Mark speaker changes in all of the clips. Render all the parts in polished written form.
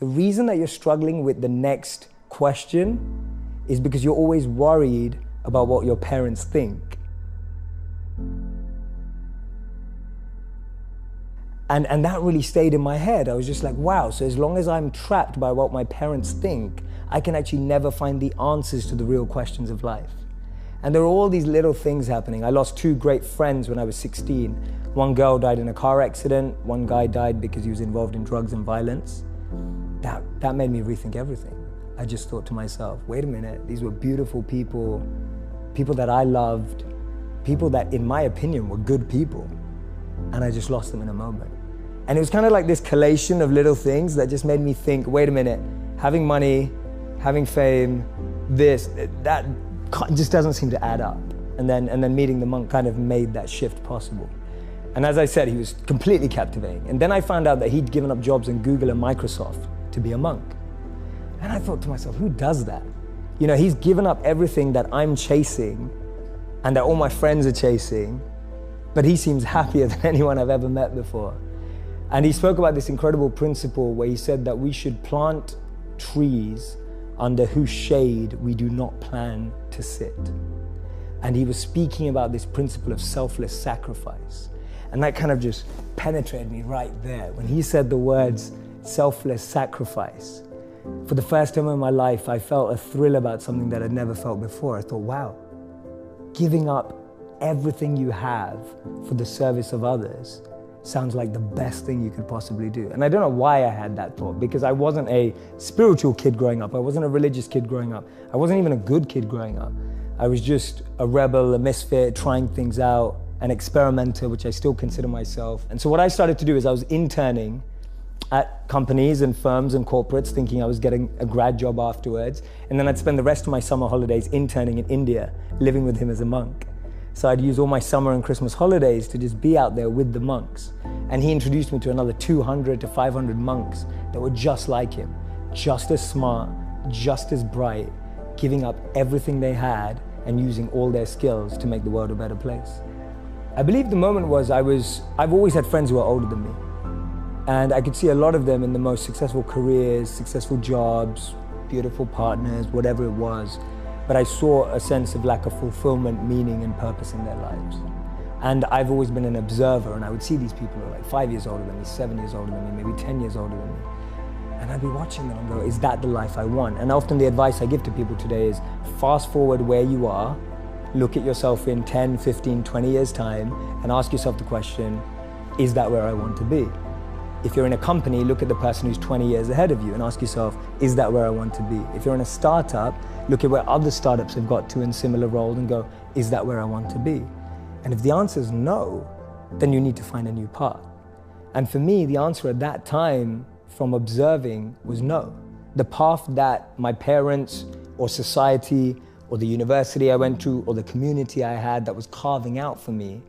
Speaker 1: The reason that you're struggling with the next question is because you're always worried about what your parents think. And that really stayed in my head. I was just like, wow, so as long as I'm trapped by what my parents think, I can actually never find the answers to the real questions of life. And there are all these little things happening. I lost 2 great friends when I was 16. One girl died in a car accident. One guy died because he was involved in drugs and violence. That made me rethink everything. I just thought to myself, wait a minute, these were beautiful people, people that I loved, people that in my opinion were good people. And I just lost them in a moment. And it was kind of like this collation of little things that just made me think, wait a minute, having money, having fame, that just doesn't seem to add up. And then meeting the monk kind of made that shift possible. And as I said, he was completely captivating. And then I found out that he'd given up jobs in Google and Microsoft to be a monk. And I thought to myself, who does that? You know, he's given up everything that I'm chasing and that all my friends are chasing, but he seems happier than anyone I've ever met before. And he spoke about this incredible principle where he said that we should plant trees under whose shade we do not plan to sit. And he was speaking about this principle of selfless sacrifice. And that kind of just penetrated me right there. When he said the words selfless sacrifice, for the first time in my life, I felt a thrill about something that I'd never felt before. I thought, wow, giving up everything you have for the service of others sounds like the best thing you could possibly do. And I don't know why I had that thought, because I wasn't a spiritual kid growing up. I wasn't a religious kid growing up. I wasn't even a good kid growing up. I was just a rebel, a misfit, trying things out, an experimenter, which I still consider myself. And so what I started to do is I was interning at companies and firms and corporates, thinking I was getting a grad job afterwards. And then I'd spend the rest of my summer holidays interning in India, living with him as a monk. So I'd use all my summer and Christmas holidays to just be out there with the monks. And he introduced me to another 200 to 500 monks that were just like him, just as smart, just as bright, giving up everything they had and using all their skills to make the world a better place. I believe the moment was I've always had friends who are older than me. And I could see a lot of them in the most successful careers, successful jobs, beautiful partners, whatever it was. But I saw a sense of lack of fulfillment, meaning and purpose in their lives. And I've always been an observer, and I would see these people who are like 5 years older than me, 7 years older than me, maybe 10 years older than me. And I'd be watching them and go, is that the life I want? And often the advice I give to people today is fast forward where you are, look at yourself in 10, 15, 20 years time, and ask yourself the question, is that where I want to be? If you're in a company, look at the person who's 20 years ahead of you and ask yourself, is that where I want to be? If you're in a startup, look at where other startups have got to in similar roles and go, is that where I want to be? And if the answer is no, then you need to find a new path. And for me, the answer at that time from observing was no. The path that my parents or society or the university I went to or the community I had that was carving out for me,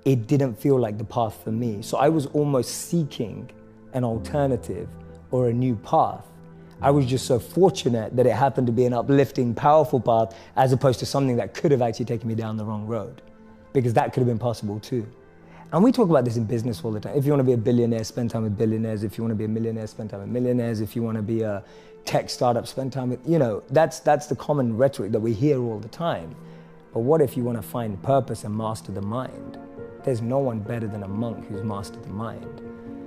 Speaker 1: it didn't feel like the path for me. So I was almost seeking an alternative or a new path. I was just so fortunate that it happened to be an uplifting, powerful path as opposed to something that could have actually taken me down the wrong road, because that could have been possible too. And we talk about this in business all the time. If you want to be a billionaire, spend time with billionaires. If you want to be a millionaire, spend time with millionaires. If you want to be a tech startup, spend time with, that's the common rhetoric that we hear all the time. But what if you want to find purpose and master the mind? There's no one better than a monk who's mastered the mind.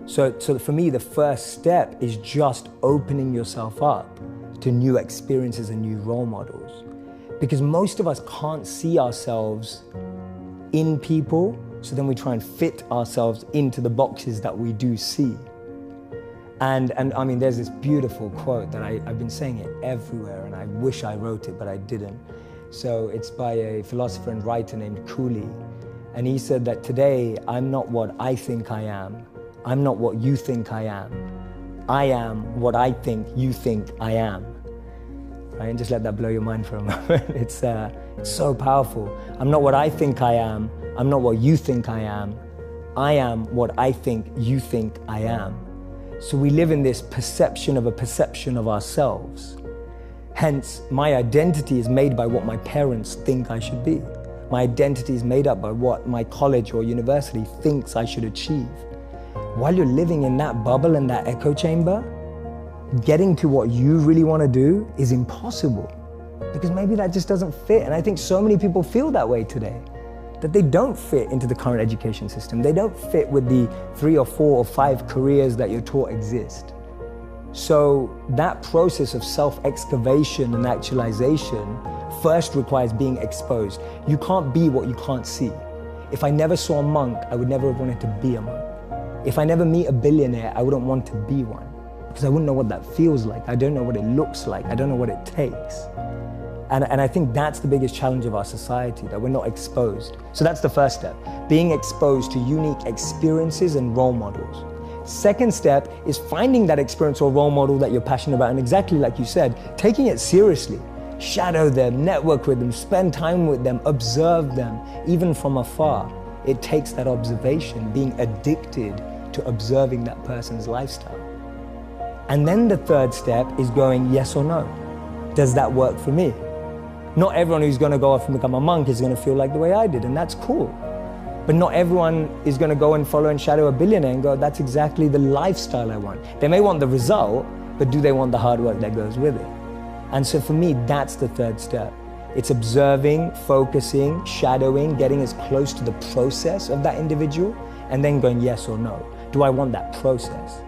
Speaker 1: So for me, the first step is just opening yourself up to new experiences and new role models. Because most of us can't see ourselves in people, so then we try and fit ourselves into the boxes that we do see. And I mean, there's this beautiful quote that I've been saying it everywhere, and I wish I wrote it, but I didn't. So it's by a philosopher and writer named Cooley. And he said that today, I'm not what I think I am. I'm not what you think I am. I am what I think you think I am. Right? And just let that blow your mind for a moment. It's so powerful. I'm not what I think I am. I'm not what you think I am. I am what I think you think I am. So we live in this perception of a perception of ourselves. Hence, my identity is made by what my parents think I should be. My identity is made up by what my college or university thinks I should achieve. While you're living in that bubble and that echo chamber, getting to what you really want to do is impossible because maybe that just doesn't fit. And I think so many people feel that way today, that they don't fit into the current education system. They don't fit with the 3 or 4 or 5 careers that you're taught exist. So that process of self-excavation and actualization first requires being exposed. You can't be what you can't see. If I never saw a monk, I would never have wanted to be a monk. If I never meet a billionaire, I wouldn't want to be one because I wouldn't know what that feels like. I don't know what it looks like. I don't know what it takes. And I think that's the biggest challenge of our society, that we're not exposed. So that's the first step, being exposed to unique experiences and role models. Second step is finding that experience or role model that you're passionate about, and exactly like you said, taking it seriously. Shadow them, network with them, spend time with them, observe them, even from afar. It takes that observation, being addicted to observing that person's lifestyle. And then the third step is going yes or no. Does that work for me? Not everyone who's going to go off and become a monk is going to feel like the way I did, and that's cool. But not everyone is going to go and follow and shadow a billionaire and go, that's exactly the lifestyle I want. They may want the result, but do they want the hard work that goes with it? And so for me, that's the third step. It's observing, focusing, shadowing, getting as close to the process of that individual, and then going yes or no. Do I want that process?